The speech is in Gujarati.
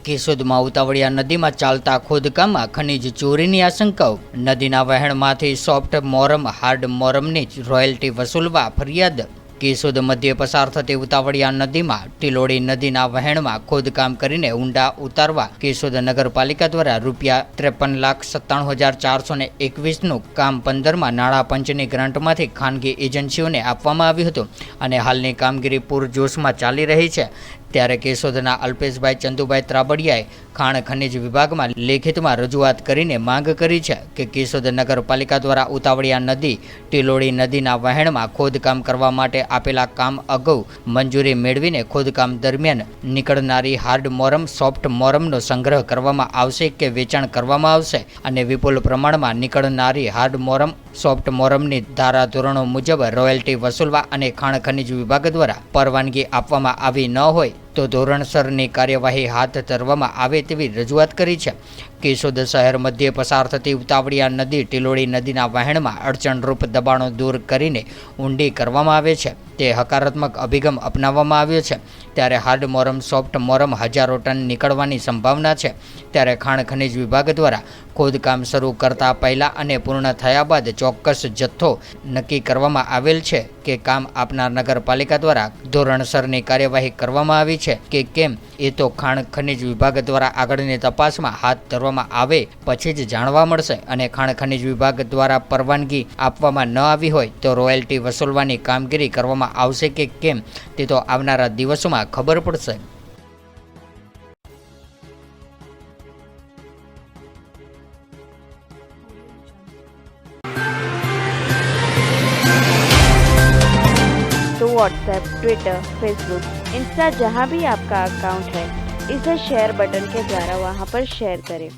કેશોદમાં ઉતાવળિયા નદીમાં ચાલતા ખોદકામમાં ખનીજ ચોરીની આશંકાઓ। નદીના વહેણમાંથી સોફ્ટ મોરમ હાર્ડ મોરમની જ રોયલ્ટી વસૂલવા ફરિયાદ। કેશોદ મધ્યે પસાર થતી ઉતાવળિયા નદીમાં ટિલોડી નદીના વહેણમાં ખોદકામ કરીને ઊંડા ઉતારવા કેશોદ નગરપાલિકા દ્વારા ₹53,97,421નું કામ 15મા નાણાં પંચની ગ્રાન્ટમાંથી ખાનગી એજન્સીઓને આપવામાં આવ્યું હતું અને હાલની કામગીરી પૂરજોશમાં ચાલી રહી છે। ત્યારે કેશોદના અલ્પેશભાઈ ચંદુભાઈ ત્રાબડિયાએ ખાણ ખનીજ વિભાગમાં લેખિતમાં રજૂઆત કરીને માંગ કરી છે કે કેશોદ નગરપાલિકા દ્વારા ઉતાવળિયા નદી ટિલોડી નદીના વહેણમાં ખોદકામ કરવા માટે આપેલા કામ અગાઉ મંજૂરી મેળવીને ખોદકામ દરમિયાન નીકળનારી હાર્ડ મોરમ સોફ્ટ મોરમનો સંગ્રહ કરવામાં આવશે કે વેચાણ કરવામાં આવશે અને વિપુલ પ્રમાણમાં નીકળનારી હાર્ડ મોરમ સોફ્ટ મોરમની ધારાધોરણો મુજબ રોયલ્ટી વસૂલવા અને ખાણ ખનીજ વિભાગ દ્વારા પરવાનગી આપવામાં આવી ન હોય તો ધોરણસરની કાર્યવાહી હાથ ધરવામાં આવે તેવી રજૂઆત કરી છે। કેશોદ શહેર મધ્યે પસાર થતી ઉતાવળિયા નદી ટિલોડી નદીના વહેણમાં અડચણરૂપ દબાણો દૂર કરીને ઊંડી કરવામાં આવે છે તે હકારાત્મક અભિગમ અપનાવવામાં આવ્યો છે। ત્યારે હાર્ડ મોરમ સોફ્ટ મોરમ હજારો ટન નીકળવાની સંભાવના છે। ત્યારે ખાણ ખનીજ વિભાગ દ્વારા ખોદકામ શરૂ કરતા પહેલાં અને પૂર્ણ થયા બાદ ચોક્કસ જથ્થો નક્કી કરવામાં આવેલ છે કે કામ આપનાર નગરપાલિકા દ્વારા ધોરણસરની કાર્યવાહી કરવામાં આવી છે કે કેમ એ તો ખાણ ખનીજ વિભાગ દ્વારા આગળની તપાસમાં હાથ ધરવામાં આવે પછી જ જાણવા મળશે અને ખાણ ખનીજ વિભાગ દ્વારા પરવાનગી આપવામાં ન આવી હોય તો રોયલ્ટી વસૂલવાની કામગીરી કરવામાં આવશે કે કેમ તે તો આવનારા દિવસોમાં ખબર પડશે। तो व्हाट्सएप, ट्विटर, फेसबुक, इंस्टा जहाँ भी आपका अकाउंट है इसे शेयर बटन के द्वारा वहाँ पर शेयर करें।